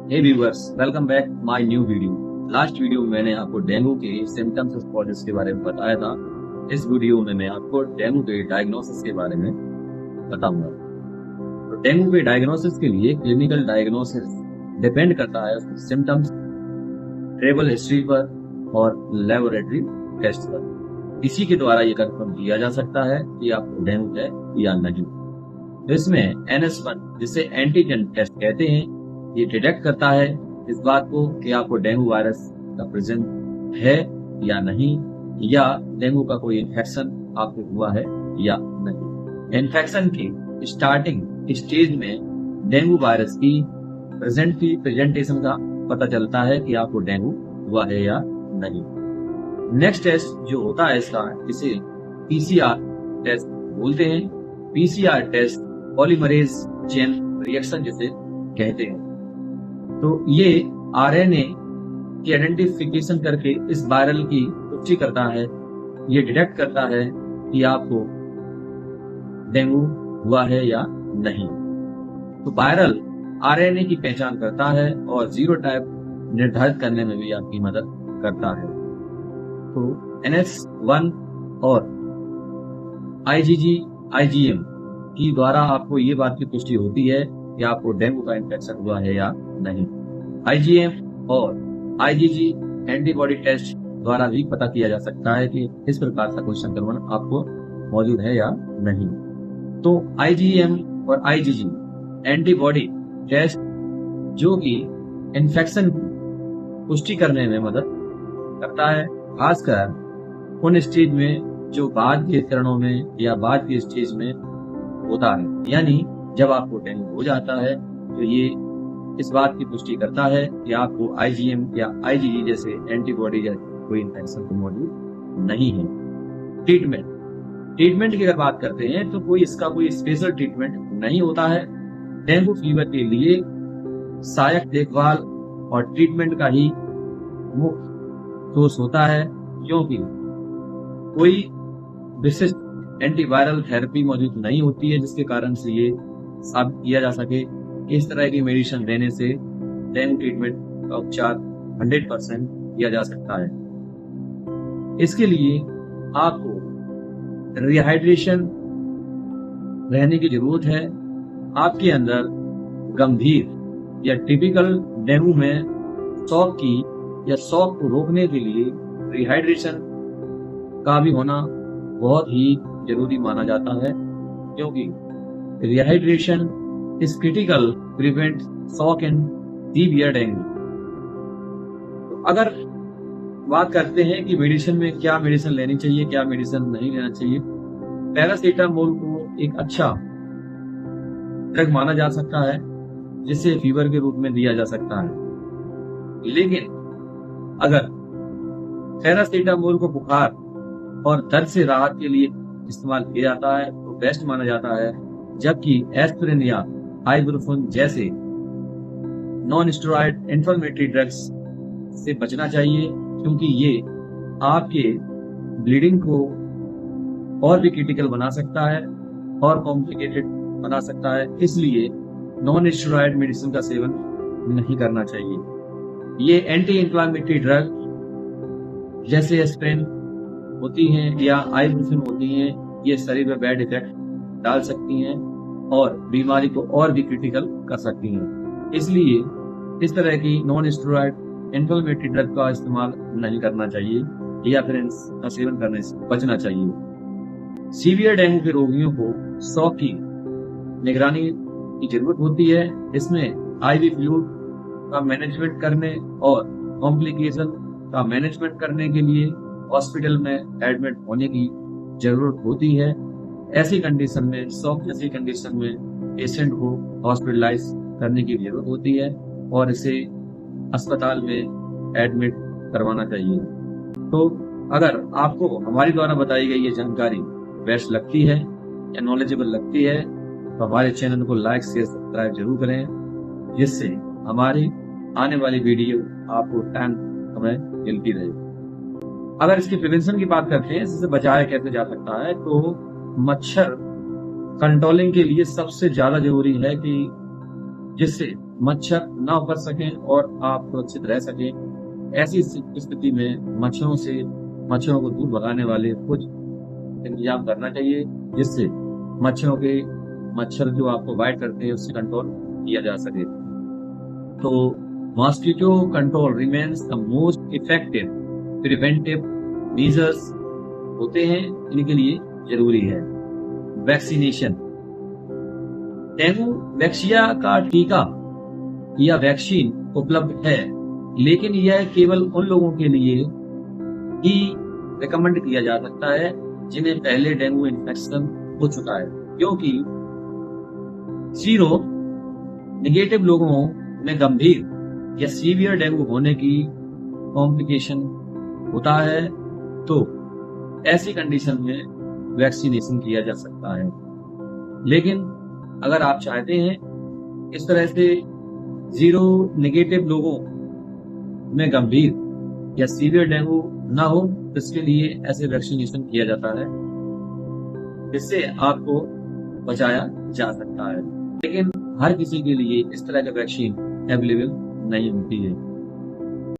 Hey viewers, welcome back my new video. Last video में मैंने आपको डेंगू के सिम्टम्स और कॉजेस के बारे में बताया था। इस वीडियो में मैं आपको डेंगू के डायग्नोसिस के बारे में बताऊंगा। तो डेंगू के डायग्नोसिस के लिए क्लिनिकल डायग्नोसिस डिपेंड करता है उसके सिम्टम्स, ट्रेवल हिस्ट्री पर और लेबोरेटरी टेस्ट पर। इसी के द्वारा ये कंफर्म किया जा सकता है कि आपको डेंगू है या नहीं। तो इसमें NS1 जिसे एंटीजन टेस्ट कहते हैं, ये डिटेक्ट करता है इस बात को कि आपको डेंगू वायरस का प्रेजेंट है या नहीं, या डेंगू का कोई इन्फेक्शन आपको हुआ है या नहीं। इन्फेक्शन की स्टार्टिंग स्टेज में डेंगू वायरस की प्रेजेंटेशन का पता चलता है कि आपको डेंगू हुआ है या नहीं। नेक्स्ट टेस्ट जो होता है इसका, इसे PCR टेस्ट बोलते हैं। PCR test polymerase chain reaction जिसे कहते हैं। तो ये RNA की आइडेंटिफिकेशन करके इस वायरल की पुष्टि करता है, ये डिटेक्ट करता है कि आपको डेंगू हुआ है या नहीं। तो वायरल RNA की पहचान करता है और जीरोटाइप निर्धारित करने में भी आपकी मदद करता है। तो NS1 और IgG IgM की द्वारा आपको ये बात की पुष्टि होती है कि आपको डेंगू का इन्फेक्शन हुआ है या नहीं। IgM और IgG एंटीबॉडी टेस्ट द्वारा भी पता किया जा सकता है कि इस प्रकार का कोई संक्रमण आपको मौजूद है या नहीं। तो IgM और IgG एंटीबॉडी टेस्ट जो कि इन्फेक्शन की पुष्टि करने में मदद करता है, खासकर उन स्टेज में जो बाद के चरणों में या बाद के स्टेज में होता है। यानी जब आपको डेंगू हो जाता है तो ये इस बात की पुष्टि करता है कि आपको IgM या IgG जैसे एंटीबॉडी या कोई इन्फेक्शन मौजूद नहीं है। ट्रीटमेंट की अगर बात करते हैं तो इसका कोई स्पेशल ट्रीटमेंट नहीं होता है। डेंगू फीवर के लिए सहायक देखभाल और ट्रीटमेंट का ही मुख्य सोर्स होता है, क्योंकि कोई विशिष्ट एंटीवायरल थेरेपी मौजूद नहीं होती है जिसके कारण से ये साबित किया जा सके कि इस तरह की मेडिसिन देने से डेंगू ट्रीटमेंट का उपचार 100% किया जा सकता है। इसके लिए आपको रिहाइड्रेशन रहने की जरूरत है। आपके अंदर गंभीर या टिपिकल डेंगू में शॉक को रोकने के लिए रिहाइड्रेशन का भी होना बहुत ही जरूरी माना जाता है, क्योंकि rehydration is critical prevent shock and severe dengue. तो अगर बात करते हैं कि मेडिसिन में क्या मेडिसिन लेनी चाहिए, क्या मेडिसिन नहीं लेना चाहिए, पैरासीटामोल को एक अच्छा ड्रग माना जा सकता है जिसे फीवर के रूप में दिया जा सकता है। लेकिन अगर पैरासीटामोल को बुखार और दर्द से राहत के लिए इस्तेमाल किया जाता है तो बेस्ट माना जाता है, जबकि एस्पिरिन या आइबुप्रोफेन जैसे नॉन स्टेरॉइड इन्फ्लेमेटरी ड्रग्स से बचना चाहिए, क्योंकि ये आपके ब्लीडिंग को और भी क्रिटिकल बना सकता है और कॉम्प्लिकेटेड बना सकता है। इसलिए नॉन स्टेरॉइड मेडिसिन का सेवन नहीं करना चाहिए। ये एंटी इन्फ्लेमेटरी ड्रग जैसे एस्पिरिन होती हैं या आइबुप्रोफेन होती हैं, ये शरीर में बैड इफेक्ट डाल सकती हैं और बीमारी को और भी क्रिटिकल कर सकती हैं। इसलिए इस तरह की नॉन स्टेरॉइड इन्फ्लेमेटरी ड्रग का इस्तेमाल नहीं करना चाहिए या फिर इनका सेवन करने से बचना चाहिए। सीवियर डेंगू के रोगियों को शॉक की निगरानी की जरूरत होती है। इसमें IV फ्लूइड का मैनेजमेंट करने और कॉम्प्लिकेशन का मैनेजमेंट करने के लिए हॉस्पिटल में एडमिट होने की जरूरत होती है। ऐसी कंडीशन में, शॉक जैसी कंडीशन में पेशेंट को हॉस्पिटलाइज करने की जरूरत होती है और इसे अस्पताल में एडमिट करवाना चाहिए। तो अगर आपको हमारी द्वारा बताई गई ये जानकारी बेस्ट लगती है या नॉलेजेबल लगती है तो हमारे चैनल को लाइक शेयर सब्सक्राइब जरूर करें, जिससे हमारी आने वाली वीडियो आपको टाइम समय मिलती रहे। अगर इसकी प्रिवेंशन की बात करते हैं, इससे बचाया कैसे जा सकता है, तो मच्छर कंट्रोलिंग के लिए सबसे ज्यादा जरूरी है कि जिससे मच्छर ना उपर सकें और आप सुरक्षित रह सकें। ऐसी स्थिति में मच्छरों को दूर भगाने वाले कुछ इंतजाम करना चाहिए, जिससे मच्छर जो आपको बाइट करते हैं उससे कंट्रोल किया जा सके। तो mosquito control remains the most effective preventive measures होते हैं, इनके लिए जरूरी है वैक्सीनेशन। डेंगू वैक्सीनिया का टीका या वैक्सीन उपलब्ध है, लेकिन यह केवल उन लोगों के लिए ही रिकमेंड किया जा सकता है जिन्हें पहले डेंगू इन्फेक्शन हो चुका है, क्योंकि सीरो नेगेटिव लोगों में गंभीर या सीवियर डेंगू होने की कॉम्प्लिकेशन होता है। तो ऐसी कंडीशन में वैक्सीनेशन किया जा सकता है। लेकिन अगर आप चाहते हैं इस तरह से जीरो नेगेटिव लोगों में गंभीर या सीवियर डेंगू ना हो, तो इसके लिए ऐसे वैक्सीनेशन किया जाता है जिससे आपको बचाया जा सकता है। लेकिन हर किसी के लिए इस तरह का वैक्सीन अवेलेबल नहीं होती है।